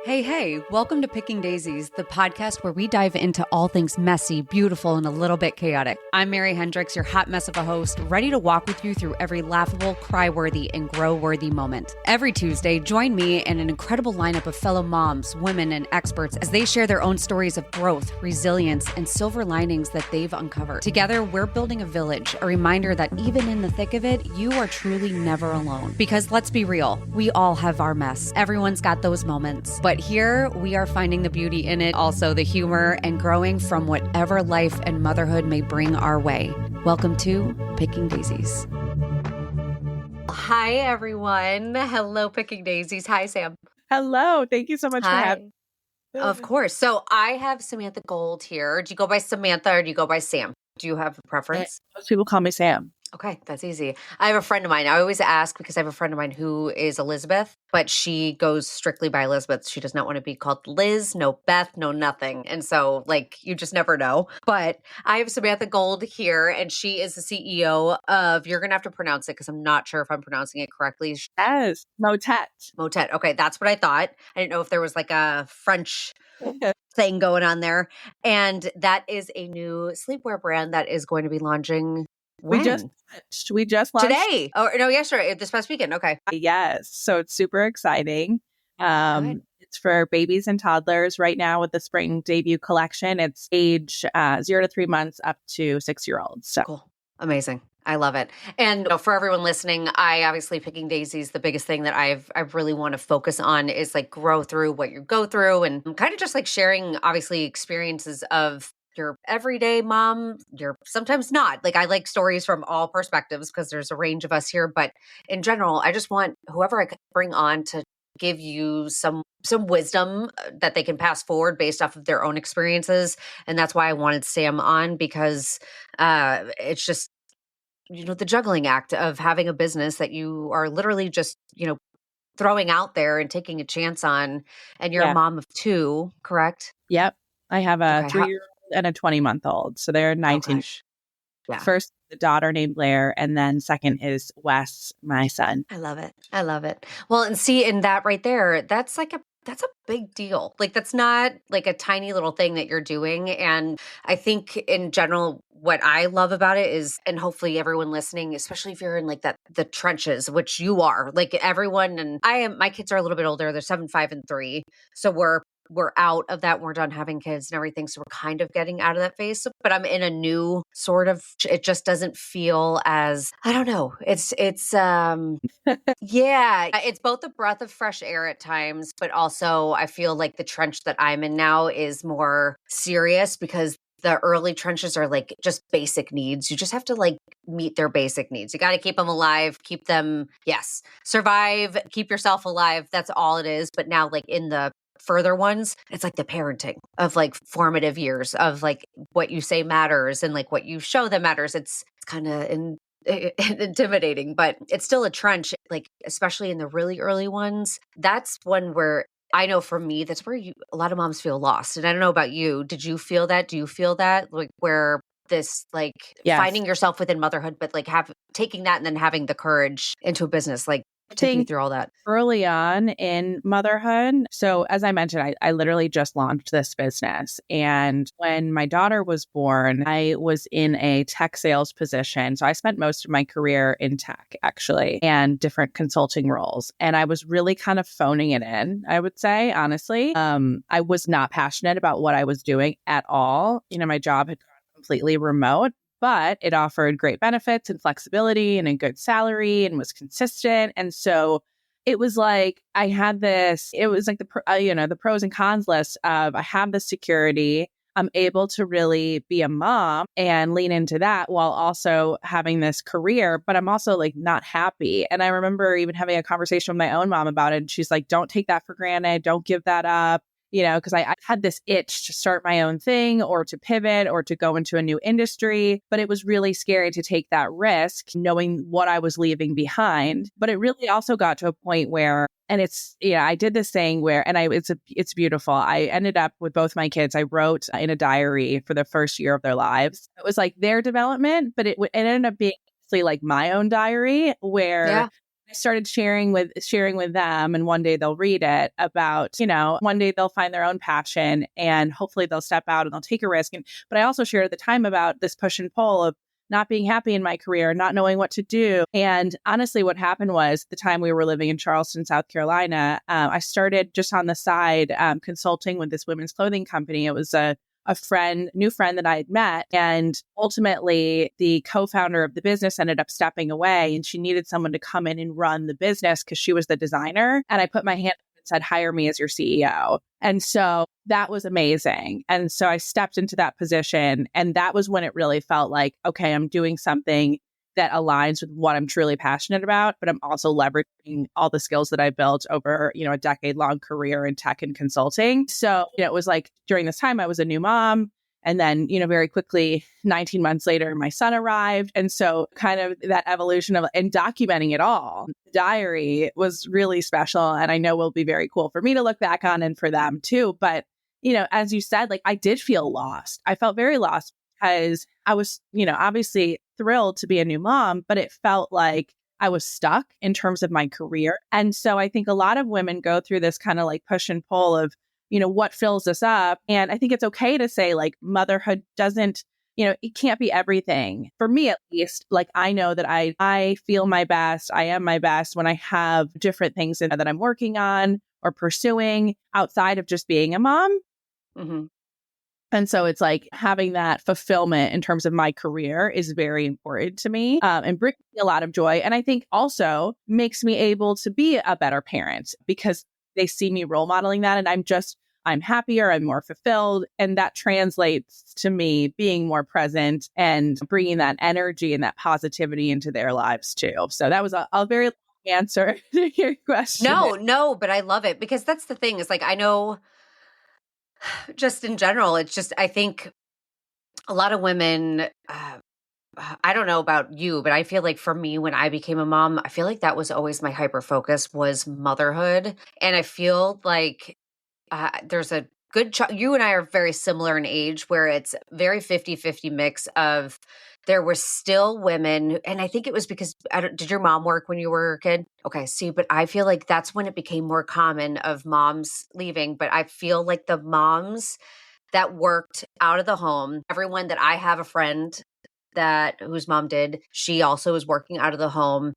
Hey, welcome to Picking Daisies, the podcast where we dive into all things messy, beautiful, and a little bit chaotic. I'm Mary Hendricks, your hot mess of a host, ready to walk with you through every laughable, cry-worthy, and grow-worthy moment. Every Tuesday, join me and an incredible lineup of fellow moms, women, and experts as they share their own stories of growth, resilience, and silver linings that they've uncovered. Together, we're building a village, a reminder that even in the thick of it, you are truly never alone. Because let's be real, we all have our mess. Everyone's got those moments. But here, we are finding the beauty in it, also the humor, and growing from whatever life and motherhood may bring our way. Welcome to Picking Daisies. Hi, everyone. Hello, Picking Daisies. Hi, Sam. Hello. Thank you so much for having me. Of course. So I have Samantha Gold here. Do you go by Samantha or do you go by Sam? Do you have a preference? Most people call me Sam. Okay, that's easy. I have a friend of mine. I always ask because I have a friend of mine who is Elizabeth, but she goes strictly by Elizabeth. She does not want to be called Liz, no Beth, no nothing. And so, you just never know. But I have Samantha Gold here, and she is the CEO of, you're going to have to pronounce it because I'm not sure if I'm pronouncing it correctly. Yes, Motet. Motet. Okay, that's what I thought. I didn't know if there was like a French thing going on there. And that is a new sleepwear brand that is going to be launching. When? We just launched today. Oh no, yesterday, this past weekend. Okay. Yes. So it's super exciting. It's for babies and toddlers right now with the spring debut collection. It's age 0 to 3 months up to 6-year-olds. So cool. Amazing. I love it. And for everyone listening, I obviously Picking Daisies, the biggest thing that I really want to focus on is grow through what you go through and kind of just sharing obviously experiences of your everyday mom, you're sometimes not. I like stories from all perspectives because there's a range of us here. But in general, I just want whoever I could bring on to give you some wisdom that they can pass forward based off of their own experiences. And that's why I wanted Sam on because it's just, the juggling act of having a business that you are literally just, throwing out there and taking a chance on. And you're a mom of 2, correct? Yep. I have a 3-year-old and a 20-month-old. So they're 19. Yeah. First, the daughter named Blair, and then second is Wes, my son. I love it. Well, and see, in that right there, that's a big deal. That's not a tiny little thing that you're doing. And I think in general, what I love about it is, and hopefully everyone listening, especially if you're in the trenches, which you are, everyone, and my kids are a little bit older. They're 7, 5, and 3. So we're out of that. We're done having kids and everything. So we're kind of getting out of that phase. But I'm in a new sort of, it just doesn't feel as, I don't know. It's yeah, it's both a breath of fresh air at times, but also I feel like the trench that I'm in now is more serious because the early trenches are just basic needs. You just have to meet their basic needs. You got to keep them alive, keep them, survive, keep yourself alive. That's all it is. But now in the further ones, it's the parenting of formative years of what you say matters and what you show them matters. It's kind of intimidating, but it's still a trench, especially in the really early ones. That's one where I know for me, that's where a lot of moms feel lost. And I don't know about you. Did you feel that? Do you feel that where this Yes. finding yourself within motherhood, but taking that and then having the courage into a business, take me through all that. Early on in motherhood. So as I mentioned, I literally just launched this business. And when my daughter was born, I was in a tech sales position. So I spent most of my career in tech, actually, and different consulting roles. And I was really kind of phoning it in, I would say, honestly. I was not passionate about what I was doing at all. My job had gone completely remote. But it offered great benefits and flexibility and a good salary and was consistent. And so it was I had this, it was the pros and cons list of I have the security. I'm able to really be a mom and lean into that while also having this career, but I'm also not happy. And I remember even having a conversation with my own mom about it. And she's like, don't take that for granted. Don't give that up. Because I had this itch to start my own thing or to pivot or to go into a new industry. But it was really scary to take that risk, knowing what I was leaving behind. But it really also got to a point where, and it's, I did this thing where, and it's beautiful. I ended up with both my kids. I wrote in a diary for the first year of their lives. It was their development, but it ended up being my own diary where I started sharing with them, and one day they'll read it about, one day they'll find their own passion and hopefully they'll step out and they'll take a risk. But I also shared at the time about this push and pull of not being happy in my career, not knowing what to do. And honestly, what happened was the time we were living in Charleston, South Carolina, I started just on the side consulting with this women's clothing company. It was a new friend that I had met. And ultimately, the co-founder of the business ended up stepping away and she needed someone to come in and run the business because she was the designer. And I put my hand up and said, hire me as your CEO. And so that was amazing. And so I stepped into that position. And that was when it really felt like, okay, I'm doing something that aligns with what I'm truly passionate about, but I'm also leveraging all the skills that I built over, a decade-long career in tech and consulting. So, it was like during this time I was a new mom. And then, very quickly, 19 months later, my son arrived. And so kind of that evolution of and documenting it all. The diary was really special. And I know will be very cool for me to look back on and for them too. But, as you said, like I did feel lost. I felt very lost because I was, obviously thrilled to be a new mom, but it felt like I was stuck in terms of my career. And so I think a lot of women go through this kind of like push and pull of, what fills us up. And I think it's okay to say like motherhood doesn't, it can't be everything. For me, at least, like I know that I feel my best. I am my best when I have different things that I'm working on or pursuing outside of just being a mom. Mm-hmm. And so it's like having that fulfillment in terms of my career is very important to me and brings me a lot of joy. And I think also makes me able to be a better parent because they see me role modeling that. And I'm happier, I'm more fulfilled. And that translates to me being more present and bringing that energy and that positivity into their lives too. So that was a very long answer to your question. No, but I love it because that's the thing is like, I know just in general, it's just, I think a lot of women, I don't know about you, but I feel like for me, when I became a mom, I feel like that was always my hyper focus was motherhood. And I feel like there's a good you and I are very similar in age where it's very 50-50 mix of there were still women. And I think it was because did your mom work when you were a kid? Okay. See, but I feel like that's when it became more common of moms leaving. But I feel like the moms that worked out of the home, everyone that I have a friend whose mom did, she also was working out of the home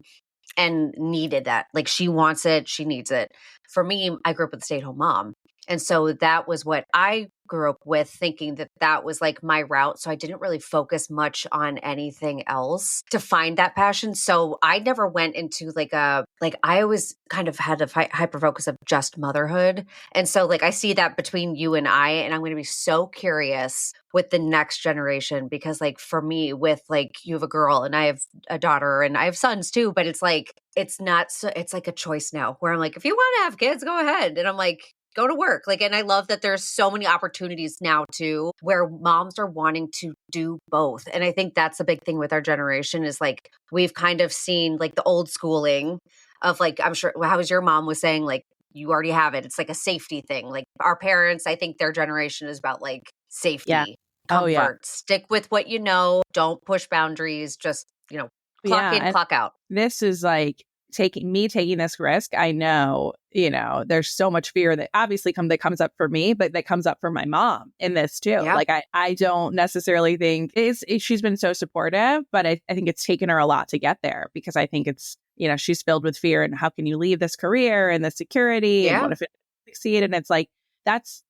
and needed that. Like she wants it, she needs it. For me, I grew up with a stay-at-home mom. And so that was what I grew up with, thinking that that was like my route. So I didn't really focus much on anything else to find that passion. So I never went into I always kind of had a hyper focus of just motherhood. And so like I see that between you and I'm going to be so curious with the next generation because like for me with like you have a girl and I have a daughter and I have sons too, but it's like it's not so it's like a choice now where I'm like, if you want to have kids, go ahead. And I'm like, go to work. Like, and I love that there's so many opportunities now too, where moms are wanting to do both. And I think that's the big thing with our generation is like, we've kind of seen like the old schooling of like, I'm sure, how was your mom was saying, like, you already have it. It's like a safety thing. Like our parents, I think their generation is about like safety, comfort, stick with what you know, don't push boundaries, just, clock in, clock out. This is like, taking this risk, I know, there's so much fear that obviously comes up for me, but that comes up for my mom in this too. Yeah. Like I don't necessarily think she's been so supportive, but I think it's taken her a lot to get there because I think it's, she's filled with fear and how can you leave this career and the security and what if it doesn't succeed? And it's like,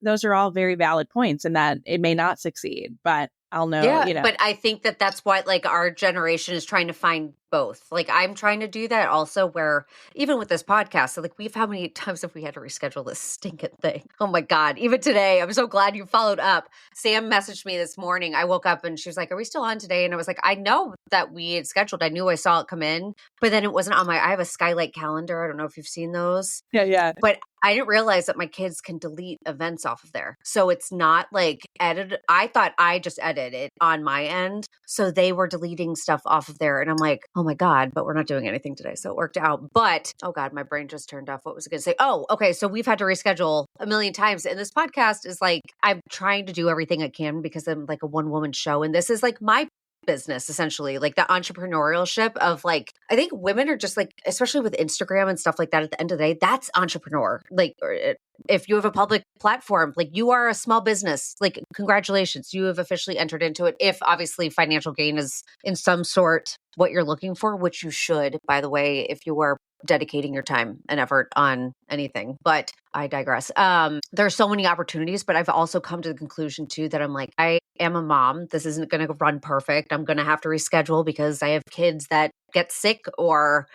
those are all very valid points and that it may not succeed, but I'll know. Yeah, but I think that's why like our generation is trying to find both. Like I'm trying to do that also where even with this podcast, so like how many times have we had to reschedule this stinking thing? Oh my God. Even today, I'm so glad you followed up. Sam messaged me this morning. I woke up and she was like, are we still on today? And I was like, I know that we had scheduled. I knew I saw it come in, but then it wasn't on I have a Skylight calendar. I don't know if you've seen those. Yeah. But I didn't realize that my kids can delete events off of there. So it's not like edited. I thought I just edited it on my end. So they were deleting stuff off of there. And I'm like, oh my God, but we're not doing anything today. So it worked out. But, oh God, my brain just turned off. What was I going to say? Oh, okay. So we've had to reschedule a million times. And this podcast is like, I'm trying to do everything I can because I'm like a one woman show. And this is like my business, essentially, like the entrepreneurship of like, I think women are just like, especially with Instagram and stuff like that, at the end of the day, that's entrepreneur. Like, if you have a public platform, like you are a small business, like congratulations, you have officially entered into it. If obviously financial gain is in some sort what you're looking for, which you should, by the way, if you are dedicating your time and effort on anything. But I digress. There are so many opportunities, but I've also come to the conclusion too that I'm like, I am a mom. This isn't going to run perfect. I'm going to have to reschedule because I have kids that get sick or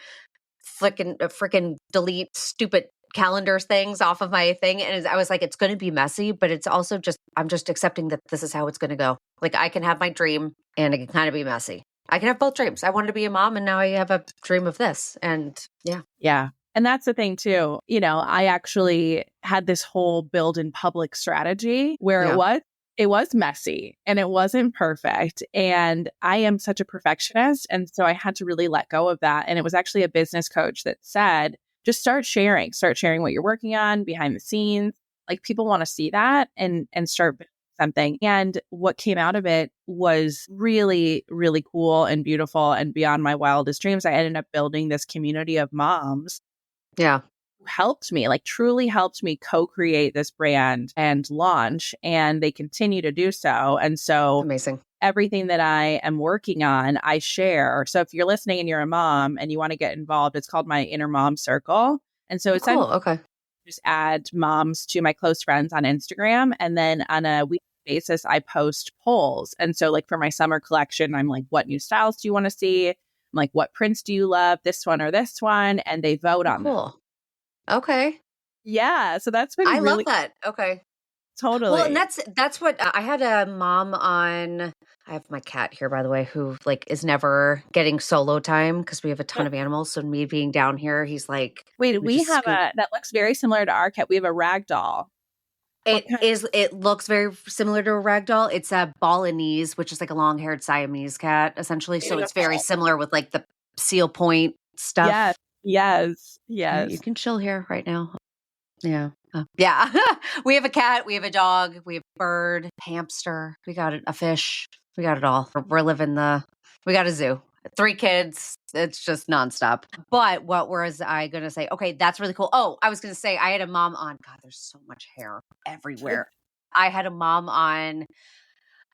freaking delete stupid calendars things off of my thing. And I was like, it's going to be messy, but it's also just, I'm just accepting that this is how it's going to go. Like I can have my dream and it can kind of be messy. I can have both dreams. I wanted to be a mom and now I have a dream of this. And yeah. Yeah. And that's the thing too. I actually had this whole build in public strategy where it was messy and it wasn't perfect. And I am such a perfectionist. And so I had to really let go of that. And it was actually a business coach that said, just start sharing what you're working on behind the scenes. Like people want to see that and start building something. And what came out of it was really, really cool and beautiful and beyond my wildest dreams. I ended up building this community of moms. Yeah. Helped me, like truly helped me co-create this brand and launch, and they continue to do so. And so amazing. Everything that I am working on, I share. So if you're listening and you're a mom and you want to get involved, it's called my Inner Mom Circle. And so it's cool. Okay. Just add moms to my close friends on Instagram. And then on a weekly basis, I post polls. And so like for my summer collection, I'm like, what new styles do you want to see? I'm like, what prints do you love? This one or this one? And they vote on them. Cool. Okay. Yeah. So that's been I really love that. Okay. Totally. Well, and that's what I had a mom on. I have my cat here, by the way, who like is never getting solo time because we have a ton of animals. So me being down here, he's like, wait, we have that looks very similar to our cat. We have a rag doll. It looks very similar to a rag doll. It's a Balinese, which is like a long-haired Siamese cat, essentially. So it's very similar with like the seal point stuff. Yes. You can chill here right now. Yeah. Yeah. We have a cat. We have a dog. We have a bird, hamster. We got a fish. We got it all. We got a zoo. 3 kids. It's just nonstop. But what was I going to say? Okay, that's really cool. Oh, I was going to say I had a mom on. God, there's so much hair everywhere. I had a mom on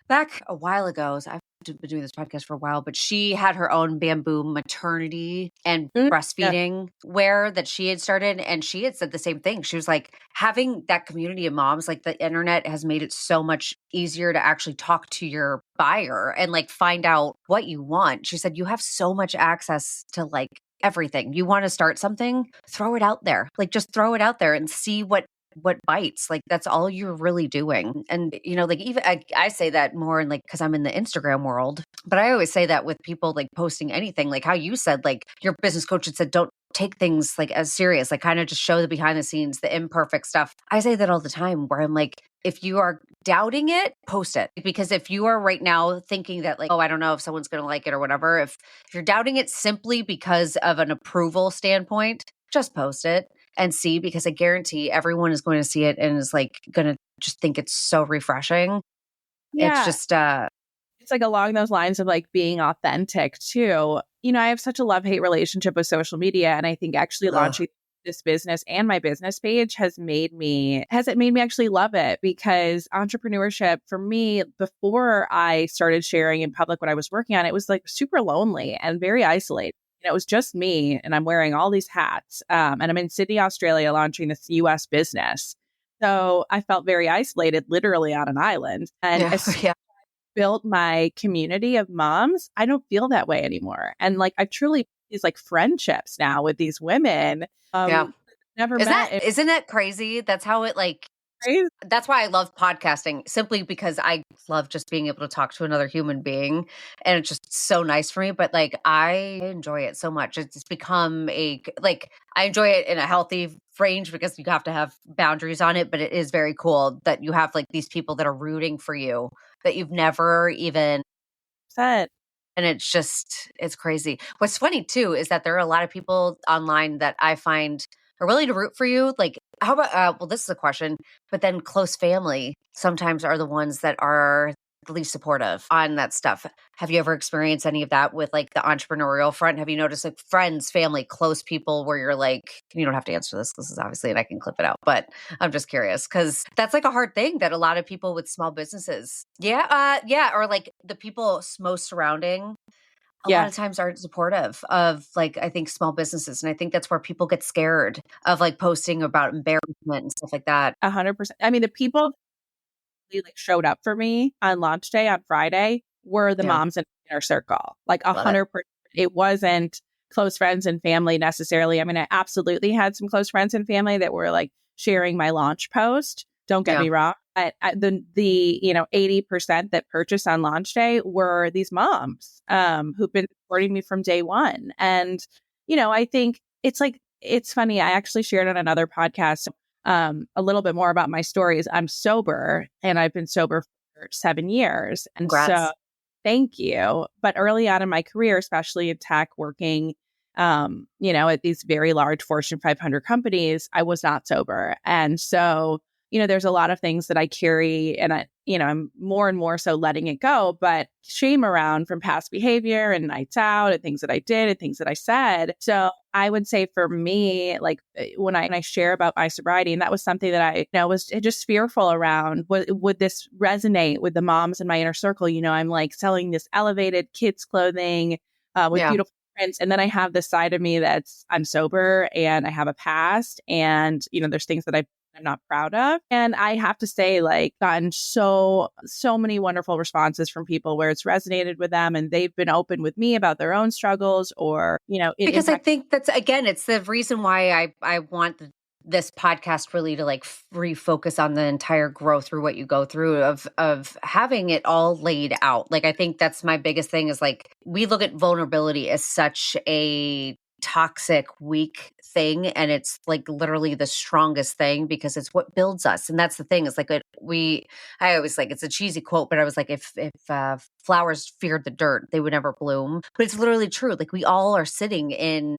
back a while ago. So I've been doing this podcast for a while, but she had her own bamboo maternity and breastfeeding wear that she had started. And she had said the same thing. She was like, having that community of moms, like the internet has made it so much easier to actually talk to your buyer and like find out what you want. She said, you have so much access to like everything. You want to start something, throw it out there. Like just throw it out there and see what bites. Like that's all you're really doing. And like even I say that more in like because I'm in the Instagram world, but I always say that with people like posting anything, like how you said, like your business coach had said, don't take things like as serious, like kind of just show the behind the scenes, the imperfect stuff. I say that all the time where I'm like, if you are doubting it, post it. Because if you are right now thinking that like, oh, I don't know if someone's going to like it or whatever, if you're doubting it simply because of an approval standpoint, just post it and see, because I guarantee everyone is going to see it and is like going to just think it's so refreshing. Yeah. It's just, it's like along those lines of like being authentic too. I have such a love-hate relationship with social media. And I think actually launching this business and my business page has made me actually love it, because entrepreneurship for me, before I started sharing in public what I was working on, it was like super lonely and very isolated. It was just me and I'm wearing all these hats. And I'm in Sydney, Australia, launching this US business. So I felt very isolated, literally on an island. And as I built my community of moms, I don't feel that way anymore. And like I truly these like friendships now with these women. Never met. Isn't that crazy? That's how it like. That's why I love podcasting, simply because I love just being able to talk to another human being, and it's just so nice for me. But like, I enjoy it so much. It's become I enjoy it in a healthy range because you have to have boundaries on it. But it is very cool that you have like these people that are rooting for you that you've never even said. And it's crazy. What's funny too is that there are a lot of people online that I find are willing to root for you. Like, how about, well, this is a question, but then close family sometimes are the ones that are the least supportive on that stuff. Have you ever experienced any of that with like the entrepreneurial front? Have you noticed like friends, family, close people where you're like, you don't have to answer this. This is obviously, and I can clip it out, but I'm just curious because that's like a hard thing that a lot of people with small businesses. Yeah. Or like the people most surrounding a lot Yeah, of times aren't supportive of like, I think small businesses. And I think that's where people get scared of like posting about embarrassment and stuff like that. 100%. I mean, the people that like showed up for me on launch day on Friday were the Yeah. moms in our circle, like Love it. 100%. It wasn't close friends and family necessarily. I mean, I absolutely had some close friends and family that were like sharing my launch post. Don't get Yeah. me wrong. The 80% that purchased on launch day were these moms who've been supporting me from day one. And, I think it's funny. I actually shared on another podcast a little bit more about my story is I'm sober and I've been sober for 7 years. And so Congrats. thank you. But early on in my career, especially in tech, working, at these very large Fortune 500 companies, I was not sober. And so, there's a lot of things that I carry and I'm more and more so letting it go, but shame around from past behavior and nights out and things that I did and things that I said. So I would say for me, like when I share about my sobriety, and that was something that I was just fearful around. Would this resonate with the moms in my inner circle? I'm like selling this elevated kids clothing with Yeah. beautiful prints, and then I have this side of me I'm sober and I have a past, and there's things that I'm not proud of. And I have to say, like, gotten so many wonderful responses from people where it's resonated with them and they've been open with me about their own struggles or, it Because I impacts. think that's, again, it's the reason why I want this podcast really to like refocus on the entire growth through what you go through of having it all laid out. Like, I think that's my biggest thing is like, we look at vulnerability as such a toxic, weak thing. And it's like literally the strongest thing because it's what builds us. And that's the thing is like, I always like, it's a cheesy quote, but I was like, if flowers feared the dirt, they would never bloom. But it's literally true. Like we all are sitting in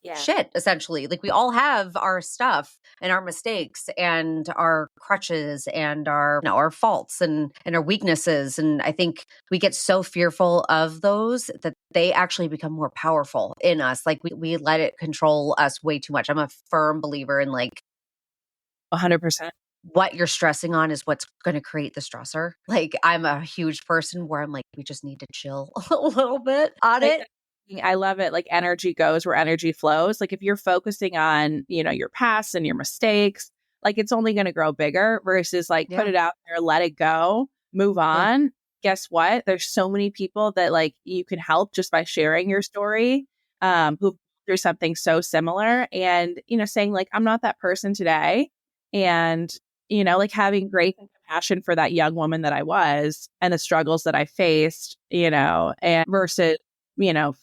Yeah. shit, essentially. Like we all have our stuff and our mistakes and our crutches and our faults and our weaknesses. And I think we get so fearful of those that they actually become more powerful in us. Like we let it control us way too much. I'm a firm believer in like 100%. what you're stressing on is what's going to create the stressor. Like I'm a huge person where I'm like, we just need to chill a little bit on it. I love it. Like energy goes where energy flows. Like if you're focusing on, your past and your mistakes, like it's only going to grow bigger versus like put Yeah. it out there, let it go, move Yeah. on. Guess what? There's so many people that like you can help just by sharing your story, who through something so similar and, saying like, I'm not that person today. And, like having grace and compassion for that young woman that I was and the struggles that I faced, and versus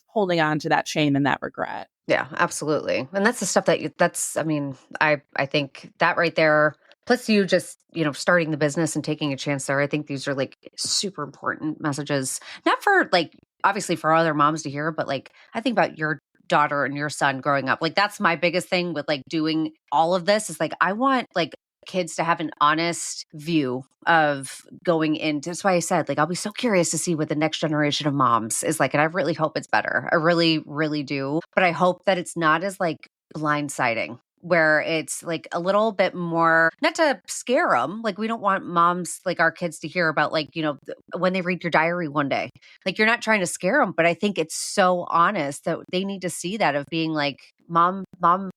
holding on to that shame and that regret. Yeah, absolutely. And that's the stuff I mean, I think that right there, plus you just, starting the business and taking a chance there. I think these are like super important messages, not for like, obviously for other moms to hear, but like, I think about your daughter and your son growing up. Like, that's my biggest thing with like doing all of this is like, I want like kids to have an honest view of going into. That's why I said, like, I'll be so curious to see what the next generation of moms is like. And I really hope it's better. I really, really do. But I hope that it's not as like blindsiding where it's like a little bit more, not to scare them. Like, we don't want moms, like our kids to hear about like, when they read your diary one day, like you're not trying to scare them, but I think it's so honest that they need to see that of being like, mom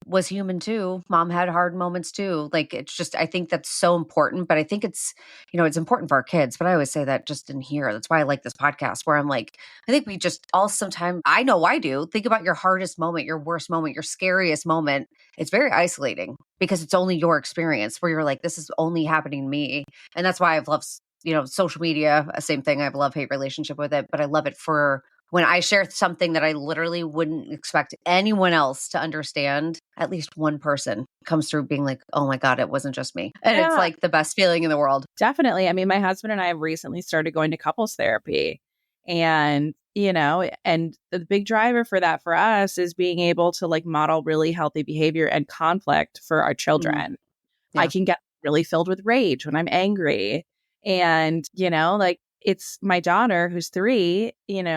was human too. Mom had hard moments too. Like, it's just, I think that's so important, but I think it's, it's important for our kids, but I always say that just in here. That's why I like this podcast where I'm like, I think we just all sometimes, I know I do, think about your hardest moment, your worst moment, your scariest moment. It's very isolating because it's only your experience where you're like, this is only happening to me. And that's why I've loved, social media, same thing. I have a love-hate relationship with it, but I love it for when I share something that I literally wouldn't expect anyone else to understand, at least one person comes through being like, oh my God, it wasn't just me. And it's Yeah, like the best feeling in the world. definitely. I mean, my husband and I have recently started going to couples therapy. And, and the big driver for that for us is being able to like model really healthy behavior and conflict for our Mm, children. I yeah. can get really filled with rage when I'm angry. And, like it's my daughter who's 3,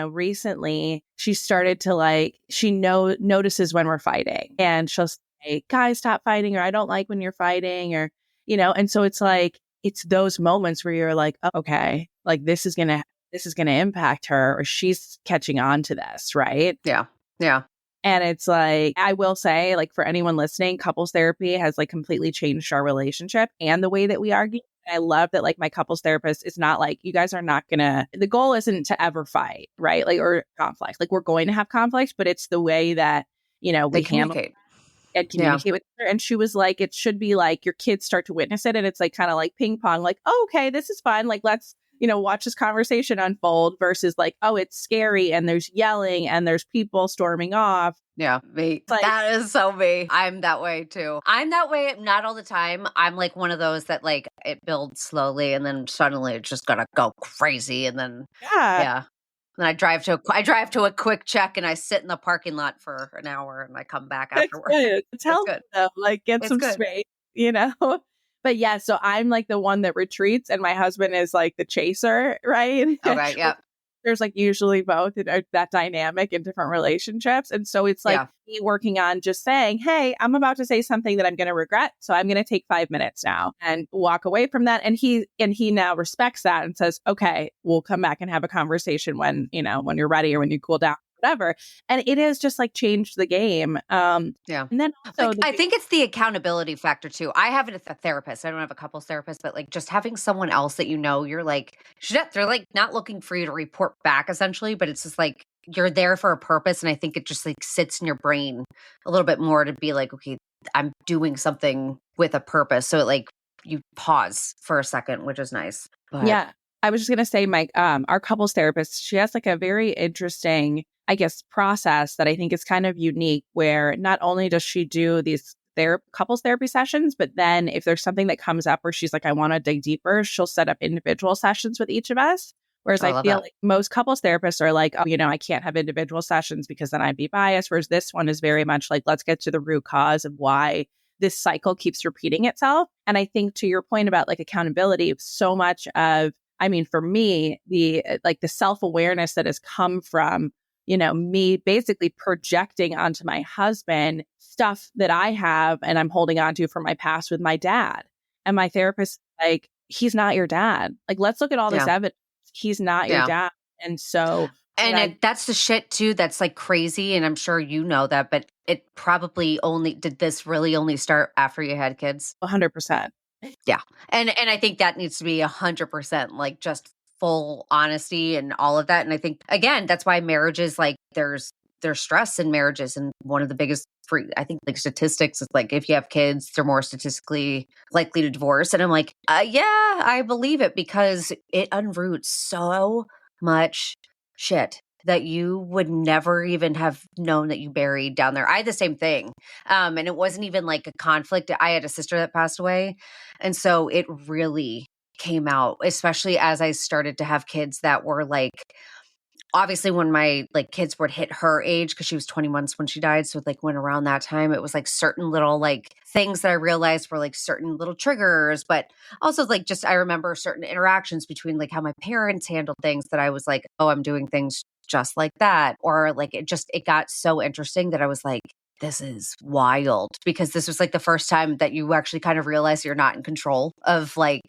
recently she started to notices when we're fighting, and she'll say, guys, stop fighting, or I don't like when you're fighting, or, and so it's like, it's those moments where you're like, oh, okay, like this is going to impact her, or she's catching on to this. Right. Yeah. Yeah. And it's like, I will say, like, for anyone listening, couples therapy has like completely changed our relationship and the way that we argue. I love that, like, my couples therapist is not like, you guys are not gonna, the goal isn't to ever fight, right? Like, or conflict. Like, we're going to have conflicts, but it's the way that, we They handle communicate. and Yeah. communicate with her. And she was like, it should be like your kids start to witness it. And it's like kind of like ping pong, like, oh, okay, this is fun. Like, let's, watch this conversation unfold, versus like, oh, it's scary and there's yelling and there's people storming off. Yeah, me. Like, that is so me. I'm that way too. I'm that way, not all the time. I'm like one of those that like it builds slowly and then suddenly it's just gonna go crazy. And then, yeah. Then I drive to a quick check and I sit in the parking lot for an hour and I come back afterwards. It's healthy though. Like, get some space, But yeah, so I'm like the one that retreats and my husband is like the chaser, right? Okay, yeah. There's like usually both in that dynamic in different relationships. And so it's like me working on just saying, hey, I'm about to say something that I'm going to regret. So I'm going to take 5 minutes now and walk away from that. And he now respects that and says, okay, we'll come back and have a conversation when you're ready or when you cool down, whatever. And it has just like changed the game. Yeah. And then also I think it's the accountability factor too. I have a therapist. I don't have a couples therapist, but like just having someone else that you're like, shit, they're like not looking for you to report back essentially, but it's just like you're there for a purpose. And I think it just like sits in your brain a little bit more to be like, okay, I'm doing something with a purpose. So it like you pause for a second, which is nice. But yeah. I was just going to say, Mike, our couples therapist, she has like a very interesting, I guess, process that I think is kind of unique, where not only does she do these couples therapy sessions, but then if there's something that comes up where she's like, I want to dig deeper, she'll set up individual sessions with each of us. Whereas I feel like most couples therapists are like, oh, I can't have individual sessions because then I'd be biased. Whereas this one is very much like, let's get to the root cause of why this cycle keeps repeating itself. And I think to your point about like accountability, so much of, for me, the self-awareness that has come from, me basically projecting onto my husband stuff that I have and I'm holding on to from my past with my dad. And my therapist, like, he's not your dad. Like, let's look at all this evidence. He's not your dad. And so... And that's the shit too. That's like crazy. And I'm sure you know that, but it probably did this really only start after you had kids? 100%. Yeah. And I think that needs to be 100% like just full honesty and all of that. And I think, again, that's why marriages, like there's stress in marriages. And one of the biggest, I think, like statistics is like, if you have kids, they're more statistically likely to divorce. And I'm like, yeah, I believe it, because it unroots so much shit that you would never even have known that you buried down there. I had the same thing. And it wasn't even like a conflict. I had a sister that passed away. And so it really came out, especially as I started to have kids that were like, obviously when my like kids would hit her age, because she was 20 months when she died. So like when around that time, it was like certain little like things that I realized were like certain little triggers, but also like just, I remember certain interactions between like how my parents handled things that I was like, oh, I'm doing things just like that. Or like, it got so interesting that I was like, this is wild, because this was like the first time that you actually kind of realize you're not in control of like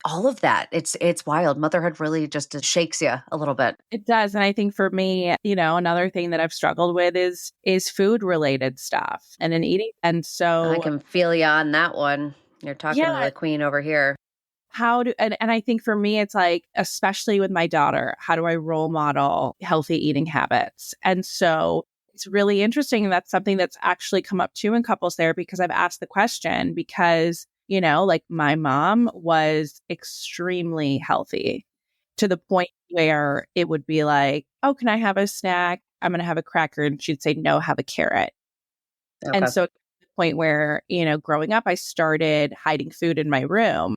all of that. It's wild. Motherhood really just shakes you a little bit. It does. And I think for me, another thing that I've struggled with is food related stuff and in eating. And so I can feel you on that one. You're talking to the queen over here. And I think for me, it's like, especially with my daughter, how do I role model healthy eating habits? And so it's really interesting. And that's something that's actually come up too in couples therapy, because I've asked the question, because like my mom was extremely healthy to the point where it would be like, oh, can I have a snack? I'm going to have a cracker. And she'd say, no, have a carrot. Okay. And so at the point where, growing up, I started hiding food in my room.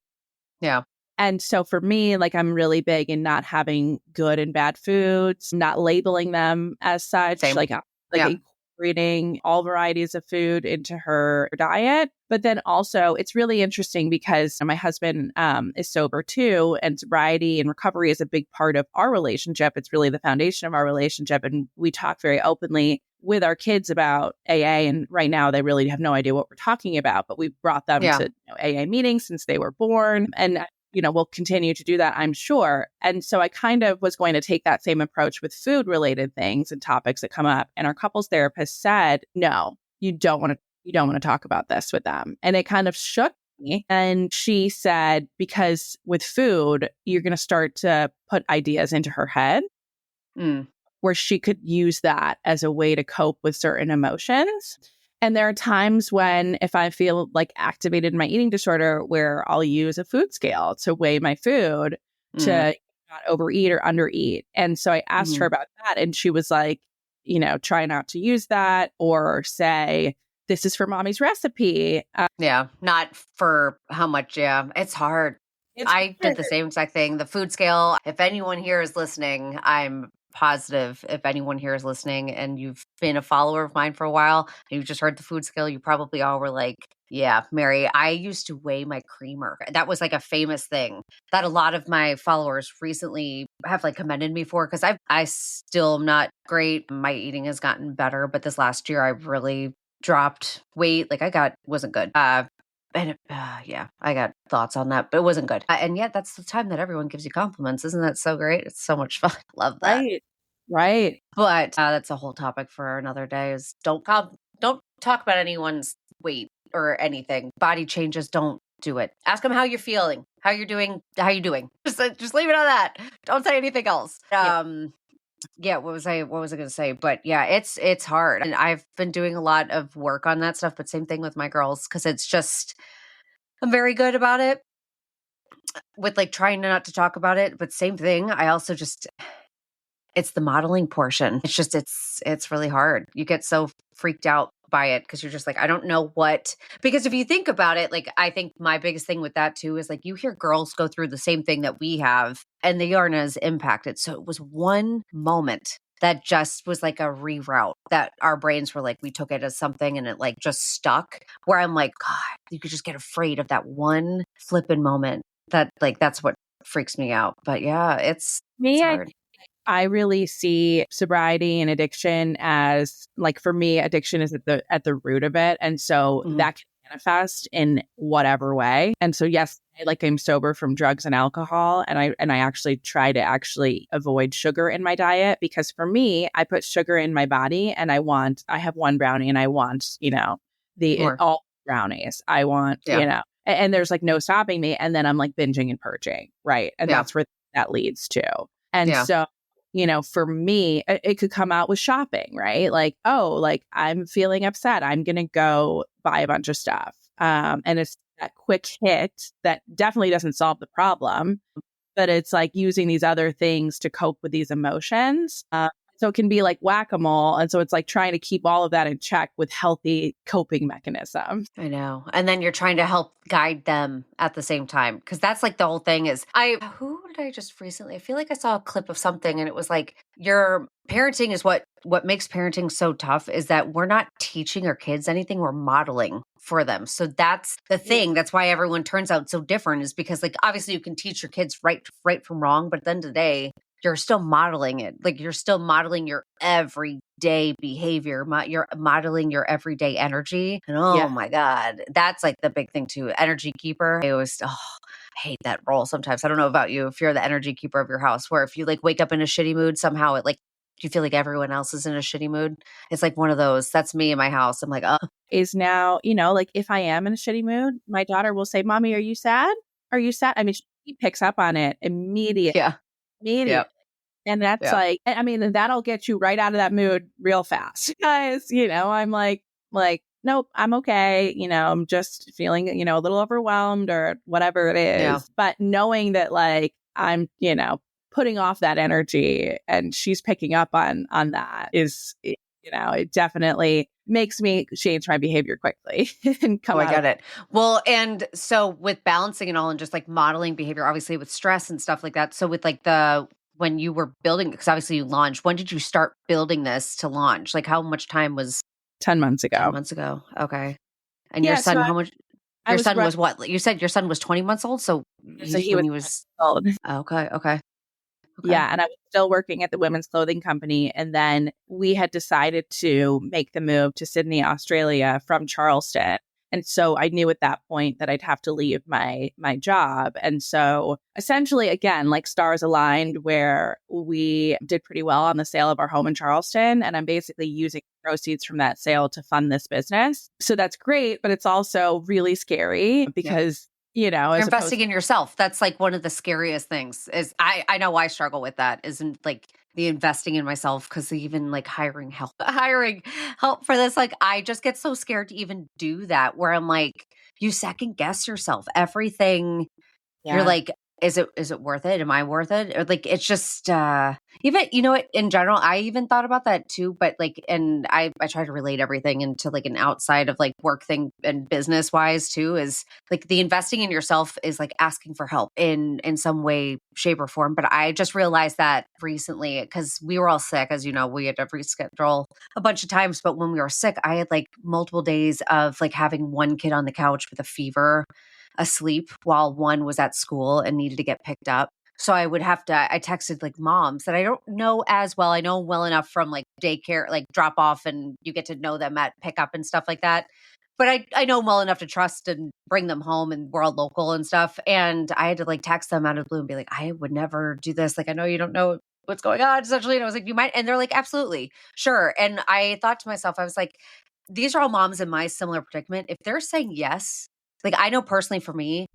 Yeah. And so for me, like, I'm really big in not having good and bad foods, not labeling them as such. Same. Like incorporating all varieties of food into her diet. But then also, it's really interesting because my husband is sober too, and sobriety and recovery is a big part of our relationship. It's really the foundation of our relationship. And we talk very openly with our kids about AA. And right now, they really have no idea what we're talking about, but we've brought them to AA meetings since they were born. And we'll continue to do that, I'm sure. And so I kind of was going to take that same approach with food related things and topics that come up. And our couples therapist said, no, you don't want to talk about this with them. And it kind of shook me. And she said, because with food, you're going to start to put ideas into her head where she could use that as a way to cope with certain emotions. And there are times when, if I feel like activated in my eating disorder, where I'll use a food scale to weigh my food to not overeat or undereat. And so I asked her about that. And she was like, try not to use that, or say, this is for mommy's recipe. Not for how much. Yeah, it's hard. I did the same exact thing. The food scale. If anyone here is listening, I'm positive if anyone here is listening and you've been a follower of mine for a while and you've just heard the food scale, you probably all were like, yeah, Mary, I used to weigh my creamer. That was like a famous thing that a lot of my followers recently have like commended me for, because I still am not great. My eating has gotten better, but this last year I really dropped weight. Like wasn't good. I got thoughts on that, but it wasn't good. And yet that's the time that everyone gives you compliments. Isn't that so great? It's so much fun. Love that. Right. But that's a whole topic for another day, is don't talk about anyone's weight or anything. Body changes. Don't do it. Ask them how you're feeling, how you're doing, how you doing. Just leave it on that. Don't say anything else. What was I going to say? But yeah, it's hard. And I've been doing a lot of work on that stuff, but same thing with my girls, because it's just, I'm very good about it with like trying not to talk about it, but same thing. I also just, it's the modeling portion. It's just, it's really hard. You get so freaked out by it because you're just like, I don't know what, because if you think about it, like, I think my biggest thing with that too is like, you hear girls go through the same thing that we have and they aren't as impacted. So it was one moment that just was like a reroute that our brains were like, we took it as something and it like just stuck, where I'm like, God, you could just get afraid of that one flipping moment that like, that's what freaks me out. But yeah, it's hard. I really see sobriety and addiction as, like, for me, addiction is at the root of it. And so that can manifest in whatever way. And so, yes, I'm sober from drugs and alcohol. And I actually try to avoid sugar in my diet, because for me, I put sugar in my body and I have one brownie and I want, all brownies. I want, and there's like no stopping me. And then I'm like binging and purging. Right. And that's where that leads to. And so, for me, it could come out with shopping, right? Like, oh, like I'm feeling upset, I'm going to go buy a bunch of stuff. And it's that quick hit that definitely doesn't solve the problem, but it's like using these other things to cope with these emotions. So it can be like whack-a-mole. And so it's like trying to keep all of that in check with healthy coping mechanisms. I know. And then you're trying to help guide them at the same time. Because that's like the whole thing is, who did I just recently? I feel like I saw a clip of something and it was like, your parenting is what makes parenting so tough, is that we're not teaching our kids anything, we're modeling for them. So that's the thing. That's why everyone turns out so different, is because like, obviously you can teach your kids right from wrong, but at the end of the day, you're still modeling it. Like, you're still modeling your everyday behavior. You're modeling your everyday energy. And my God, that's like the big thing too. Energy keeper. I hate that role sometimes. I don't know about you, if you're the energy keeper of your house, where if you like wake up in a shitty mood, somehow it like, you feel like everyone else is in a shitty mood. It's like one of those. That's me in my house. I'm like, is now, like if I am in a shitty mood, my daughter will say, Mommy, are you sad? Are you sad? I mean, she picks up on it immediately. Yeah. Immediately. And that's like, I mean, that'll get you right out of that mood real fast. Guys, I'm like, nope, I'm okay. I'm just feeling, a little overwhelmed or whatever it is. Yeah. But knowing that like, I'm, putting off that energy and she's picking up on that is, it definitely makes me change my behavior quickly and come out. I get it. Well, and so with balancing it all and just like modeling behavior, obviously with stress and stuff like that. So with like when you were building, because obviously you launched, when did you start building this to launch? Like how much time was 10 months ago? 10 months ago. Okay. And your Yeah. So son, how much? I Your was son right. was what? You said your son was 20 months old, so So he when was he 10 was old. okay, okay, okay. Yeah. And I was still working at the women's clothing company. And then we had decided to make the move to Sydney, Australia from Charleston. And so I knew at that point that I'd have to leave my job. And so essentially, again, like stars aligned where we did pretty well on the sale of our home in Charleston. And I'm basically using proceeds from that sale to fund this business. So that's great, but it's also really scary Yeah. because, you know, You're as opposed investing in yourself. That's like one of the scariest things is I know I struggle with that isn't like the investing in myself because even like hiring help for this. Like I just get so scared to even do that where I'm like, you second guess yourself. Everything you're yeah. like, is it worth it? Am I worth it? Or like it's just even you know what, in general, I even thought about that too, but like and I try to relate everything into like an outside of like work thing and business wise too, is like the investing in yourself is like asking for help in some way, shape, or form. But I just realized that recently because we were all sick, as you know, we had to reschedule a bunch of times. But when we were sick, I had like multiple days of like having one kid on the couch with a fever asleep while one was at school and needed to get picked up. So I texted like moms that I don't know as well. I know well enough from like daycare, like drop off, and you get to know them at pickup and stuff like that. But I know well enough to trust and bring them home, and we're all local and stuff. And I had to like text them out of the blue and be like, I would never do this. Like, I know you don't know what's going on, essentially. And I was like, you might. And they're like, absolutely. Sure. And I thought to myself, I was like, these are all moms in my similar predicament. If they're saying yes, like I know personally for me,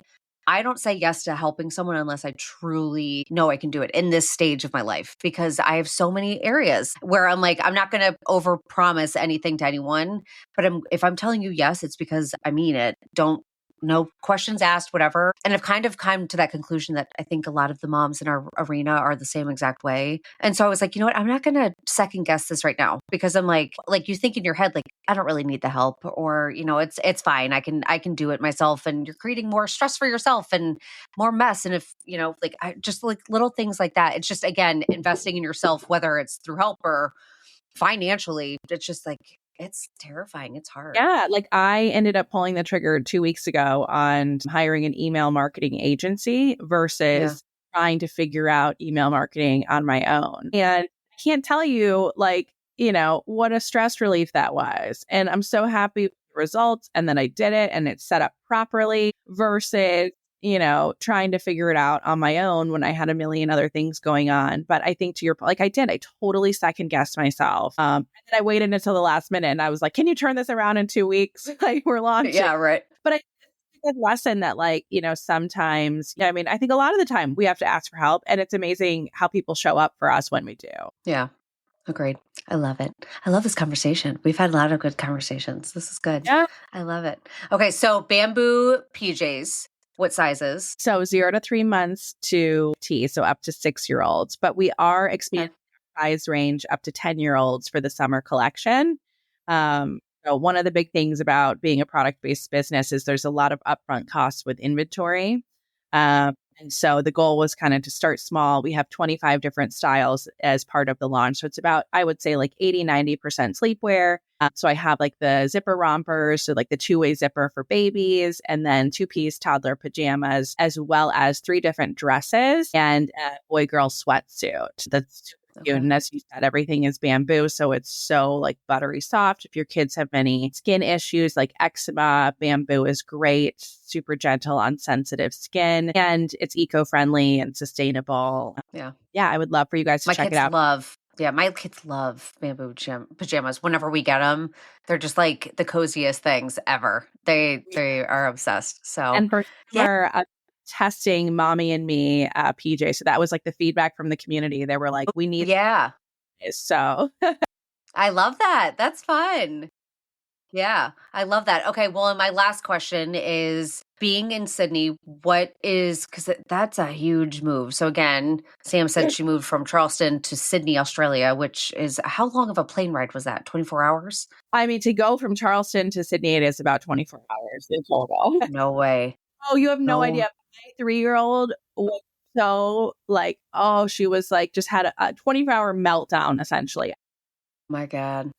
I don't say yes to helping someone unless I truly know I can do it in this stage of my life because I have so many areas where I'm like, I'm not going to overpromise anything to anyone, but if I'm telling you yes, it's because I mean it. Don't no questions asked, whatever. And I've kind of come to that conclusion that I think a lot of the moms in our arena are the same exact way. And so I was like, you know what? I'm not going to second guess this right now because I'm like you think in your head, like, I don't really need the help or, you know, it's fine. I can do it myself. And you're creating more stress for yourself and more mess. And if, you know, like I just like little things like that. It's just, again, investing in yourself, whether it's through help or financially, it's just like, it's terrifying. It's hard. Yeah, like I ended up pulling the trigger 2 weeks ago on hiring an email marketing agency Yeah. versus trying to figure out email marketing on my own. And I can't tell you, like, you know, what a stress relief that was. And I'm so happy with the results and that I did it and it's set up properly versus, you know, trying to figure it out on my own when I had a million other things going on. But I think to your point, like I totally second guessed myself. And then I waited until the last minute and I was like, can you turn this around in 2 weeks? Like we're launching. Yeah. Right. But I think it's a good lesson that like, you know, sometimes, I mean, I think a lot of the time we have to ask for help and it's amazing how people show up for us when we do. Yeah. Agreed. I love it. I love this conversation. We've had a lot of good conversations. This is good. Yeah. I love it. Okay. So bamboo PJs, what sizes? So 0 to 3 months to T, so up to 6-year-olds. But we are expanding our size range up to 10-year-olds for the summer collection. So one of the big things about being a product-based business is there's a lot of upfront costs with inventory. And so the goal was kind of to start small. We have 25 different styles as part of the launch. So it's about, I would say, like 80-90% sleepwear. So I have like the zipper rompers, so like the two-way zipper for babies, and then two-piece toddler pajamas, as well as 3 different dresses and a boy-girl sweatsuit. That's super cute. Okay. And as you said, everything is bamboo, so it's so like buttery soft. If your kids have any skin issues like eczema, bamboo is great, super gentle on sensitive skin, and it's eco-friendly and sustainable. Yeah. Yeah, I would love for you guys to My check it kids out. love, yeah, my kids love bamboo pajamas. Whenever we get them, they're just like the coziest things ever. They are obsessed. So And for yeah, summer, testing mommy and me PJ. So that was like the feedback from the community. They were like, we need yeah, this. So I love that. That's fun. Yeah, I love that. Okay, well, and my last question is being in Sydney, what is, because that's a huge move. So again, Sam said she moved from Charleston to Sydney, Australia, which is how long of a plane ride was that? 24 hours? I mean, to go from Charleston to Sydney, it is about 24 hours in total. No way. Oh, you have no No, idea. My 3-year-old was so like, oh, she was like, just had a 24-hour meltdown essentially. my God.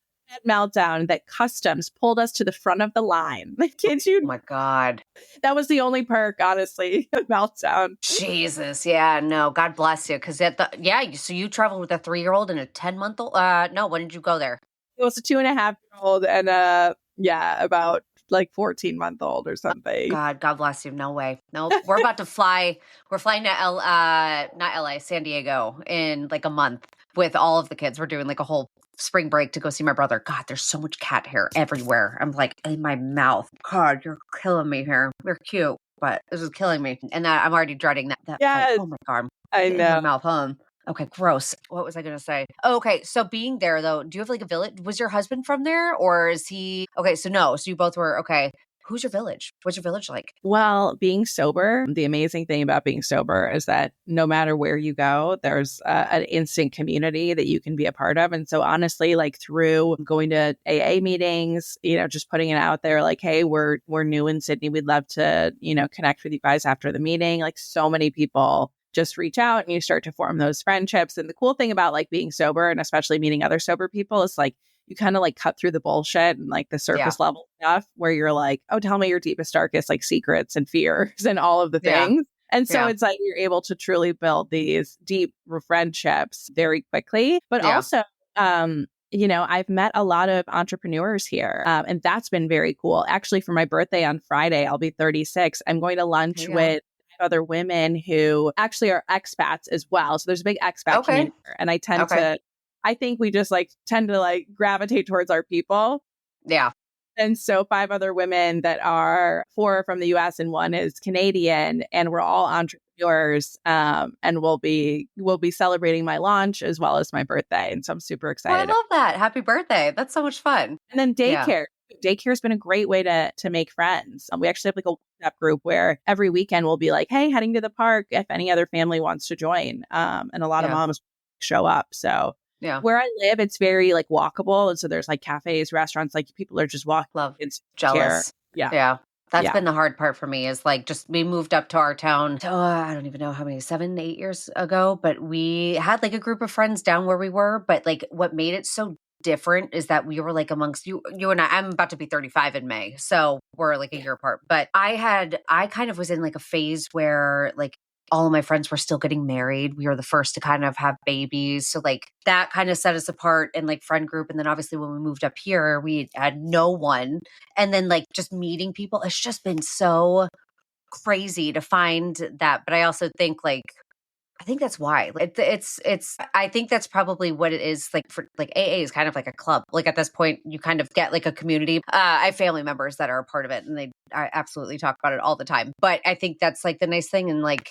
meltdown that customs pulled us to the front of the line. I kid you. Oh my God. That was the only perk, honestly, meltdown. Jesus. Yeah. No, God bless you. Cause so you traveled with a 3-year-old and a 10-month-old? No, when did you go there? It was a 2.5-year-old and about like 14-month-old or something. God bless you. No way. No, we're about to fly. We're flying to not LA, San Diego in like a month with all of the kids. We're doing like a whole spring break to go see my brother. God, there's so much cat hair everywhere. I'm like in my mouth. God, you're killing me here. You're cute, but this is killing me. And I'm already dreading that flight. Yes, Oh my God. I In my know. mouth, huh? Okay, gross. What was I going to say? Okay, so being there though, do you have like a village? Was your husband from there or is he? Okay, so no. So you both were, okay. Who's your village? What's your village like? Well, being sober, the amazing thing about being sober is that no matter where you go, there's an instant community that you can be a part of. And so honestly, like through going to AA meetings, just putting it out there like, hey, we're new in Sydney. We'd love to, connect with you guys after the meeting. Like so many people just reach out and you start to form those friendships. And the cool thing about like being sober and especially meeting other sober people is like, you kind of like cut through the bullshit and like the surface level stuff where you're like, oh, tell me your deepest, darkest like secrets and fears and all of the things. And so it's like you're able to truly build these deep friendships very quickly. But also, I've met a lot of entrepreneurs here and that's been very cool. Actually, for my birthday on Friday, I'll be 36. I'm going to lunch with other women who actually are expats as well. So there's a big expat community here, and I think we just like tend to like gravitate towards our people. Yeah. And so 5 other women that are 4 from the US and 1 is Canadian, and we're all entrepreneurs. And we'll be celebrating my launch as well as my birthday. And so I'm super excited. Oh, I love that. Happy birthday. That's so much fun. And then daycare. Daycare has been a great way to make friends. We actually have like a WhatsApp group where every weekend we'll be like, hey, heading to the park if any other family wants to join. And a lot of moms show up. So where I live, it's very like walkable. And so there's like cafes, restaurants, like people are just walking. Love. Jealous. Yeah. That's been the hard part for me is like just we moved up to our town. I don't even know how many, 7, 8 years ago, but we had like a group of friends down where we were. But like what made it so different is that we were like amongst you and I'm about to be 35 in May. So we're like a year apart. But I kind of was in like a phase where like all of my friends were still getting married. We were the first to kind of have babies. So like that kind of set us apart in like friend group. And then obviously when we moved up here, we had no one. And then like just meeting people, it's just been so crazy to find that. But I also think like, I think that's why I think that's probably what it is like for like AA is kind of like a club. Like at this point you kind of get like a community. I have family members that are a part of it and I absolutely talk about it all the time. But I think that's like the nice thing. And like,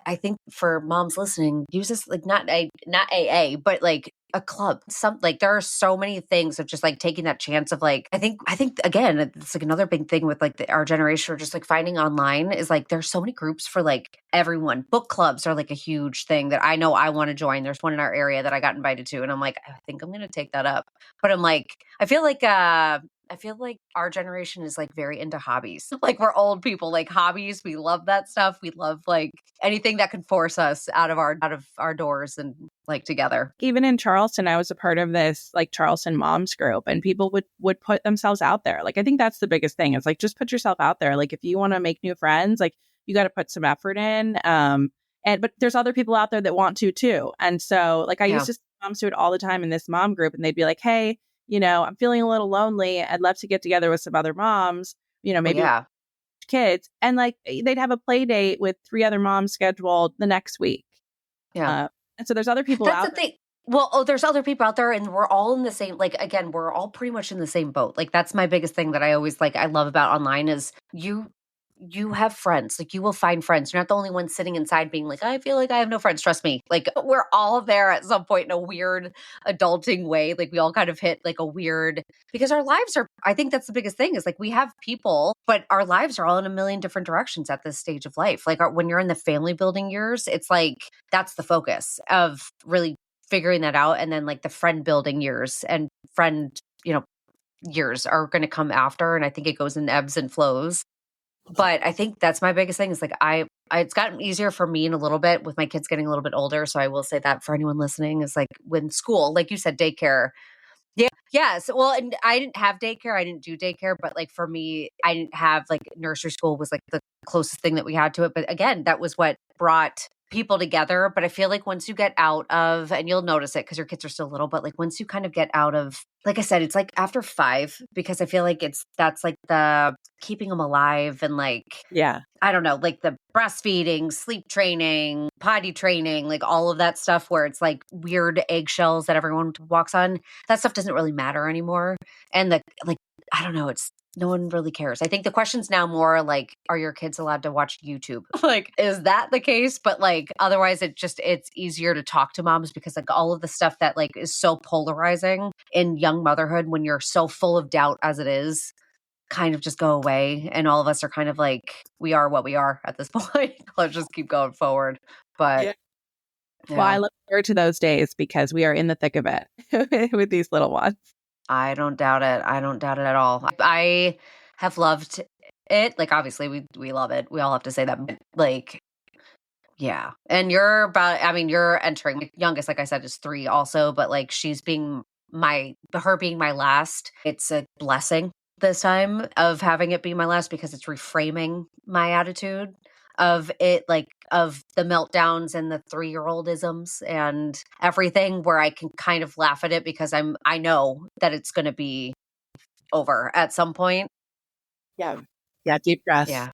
I think for moms listening, use this like not AA, but like a club. Like there are so many things of just like taking that chance of like, I think again, it's like another big thing with like our generation or just like finding online is like, there's so many groups for like everyone. Book clubs are like a huge thing that I know I want to join. There's one in our area that I got invited to and I'm like, I think I'm going to take that up. But I'm like, I feel like our generation is like very into hobbies. Like we're old people, like hobbies. We love that stuff. We love like anything that can force us out of our doors and like together. Even in Charleston, I was a part of this like Charleston moms group and people would put themselves out there. Like I think that's the biggest thing. It's like just put yourself out there. Like if you want to make new friends, like you got to put some effort in. But there's other people out there that want to too. And so like I used to see moms do it all the time in this mom group and they'd be like, hey, I'm feeling a little lonely. I'd love to get together with some other moms, maybe kids. And like they'd have a play date with 3 other moms scheduled the next week. And so there's other people out there. Well, there's other people out there and we're all in the same, like, again, we're all pretty much in the same boat. Like that's my biggest thing that I always like, I love about online is you have friends. Like you will find friends. You're not the only one sitting inside being like, I feel like I have no friends. Trust me. Like we're all there at some point in a weird adulting way. Like we all kind of hit like a weird, because our lives are, I think that's the biggest thing is like we have people, but our lives are all in a million different directions at this stage of life. Like when you're in the family building years, it's like, that's the focus of really figuring that out. And then like the friend building years and friend, years are going to come after. And I think it goes in ebbs and flows. But I think that's my biggest thing is like it's gotten easier for me in a little bit with my kids getting a little bit older. So I will say that for anyone listening is like when school, like you said, daycare, Yeah. Yes. Well, and I didn't have daycare. I didn't do daycare, but like for me, I didn't have like nursery school was like the closest thing that we had to it. But again, that was what brought people together. But I feel like once you get out of, and you'll notice it because your kids are still little, but like once you kind of get out of, like I said, it's like after 5, because I feel like that's like the keeping them alive and like, Yeah. I don't know, like the breastfeeding, sleep training, potty training, like all of that stuff where it's like weird eggshells that everyone walks on. That stuff doesn't really matter anymore. And I don't know, no one really cares. I think the question's now more like, are your kids allowed to watch YouTube? Like, is that the case? But like, otherwise it's easier to talk to moms because like all of the stuff that like is so polarizing in young motherhood when you're so full of doubt as it is, kind of just go away. And all of us are kind of like, we are what we are at this point. Let's just keep going forward. But Well, I look forward to those days because we are in the thick of it with these little ones. I don't doubt it. I don't doubt it at all. I have loved it. Like, obviously, we love it. We all have to say that. But, like, yeah. And you're entering, my youngest, like I said, is 3 also. But, like, her being my last, it's a blessing this time of having it be my last because it's reframing my attitude of it, like of the meltdowns and the 3-year-old isms and everything, where I can kind of laugh at it because I know that it's going to be over at some point. Yeah. Yeah. Deep breaths. Yeah.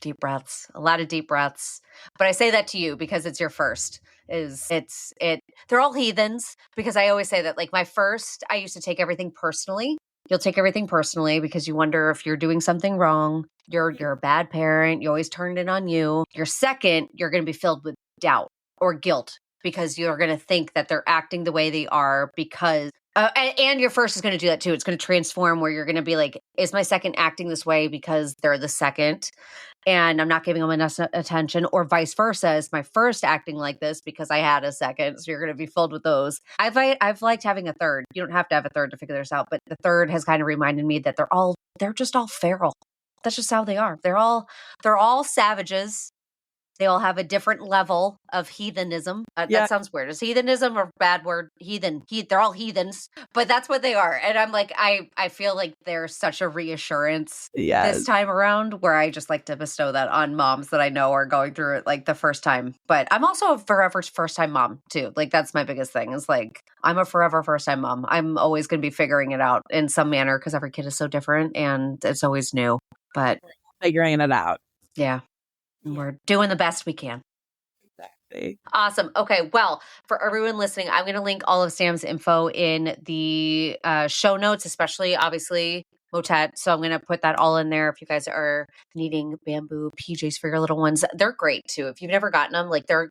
Deep breaths, a lot of deep breaths. But I say that to you because it's your first. They're all heathens because I always say that, like, my first, I used to take everything personally. You'll take everything personally because you wonder if you're doing something wrong. You're a bad parent. You always turned it on you. Your second, you're going to be filled with doubt or guilt because you're going to think that they're acting the way they are because and your first is going to do that too. It's going to transform where you're going to be like, is my second acting this way because they're the second and I'm not giving them enough attention, or vice versa? Is my first acting like this because I had a second? So you're going to be filled with those. I've liked having a third. You don't have to have a third to figure this out, but the third has kind of reminded me that they're just all feral. That's just how they are. They're all savages. They all have a different level of heathenism. That sounds weird. Is heathenism a bad word? Heathen. They're all heathens, but that's what they are. And I'm like, I feel like there's such a reassurance this time around where I just like to bestow that on moms that I know are going through it like the first time. But I'm also a forever first time mom too. Like that's my biggest thing is like, I'm a forever first time mom. I'm always going to be figuring it out in some manner because every kid is so different and it's always new, but figuring it out. Yeah. We're doing the best we can. Exactly. Awesome. Okay. Well, for everyone listening, I'm going to link all of Sam's info in the show notes, especially obviously Motet. So I'm going to put that all in there. If you guys are needing bamboo PJs for your little ones, they're great too. If you've never gotten them, like they're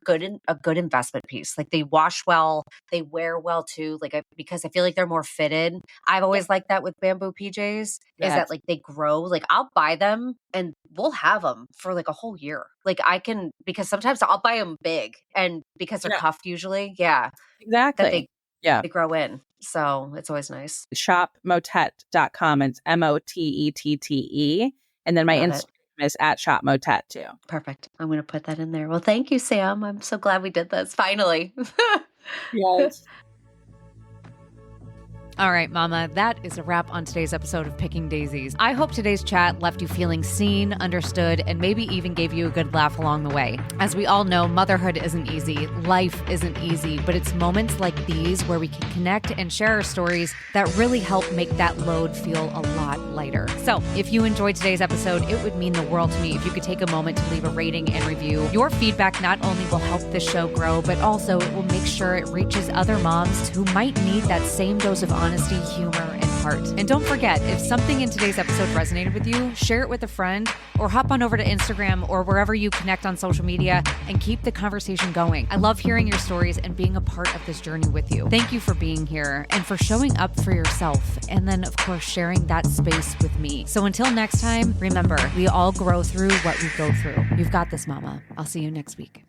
a good investment piece. Like they wash well, they wear well too. Like because I feel like they're more fitted. I've always liked that with bamboo PJs is that like they grow. Like I'll buy them and we'll have them for like a whole year. Like because sometimes I'll buy them big and because they're cuffed usually. Yeah, exactly. They grow in. So it's always nice. Shopmotet.com. It's MOTETTE. And then my Instagram is at shopmotet too. Perfect. I'm going to put that in there. Well, thank you, Sam. I'm so glad we did this. Finally. Yes. All right, Mama, that is a wrap on today's episode of Picking Daisies. I hope today's chat left you feeling seen, understood, and maybe even gave you a good laugh along the way. As we all know, motherhood isn't easy, life isn't easy, but it's moments like these where we can connect and share our stories that really help make that load feel a lot lighter. So if you enjoyed today's episode, it would mean the world to me if you could take a moment to leave a rating and review. Your feedback not only will help this show grow, but also it will make sure it reaches other moms who might need that same dose of honesty, humor, and heart. And don't forget, if something in today's episode resonated with you, share it with a friend or hop on over to Instagram or wherever you connect on social media and keep the conversation going. I love hearing your stories and being a part of this journey with you. Thank you for being here and for showing up for yourself. And then, of course, sharing that space with me. So until next time, remember, we all grow through what we go through. You've got this, Mama. I'll see you next week.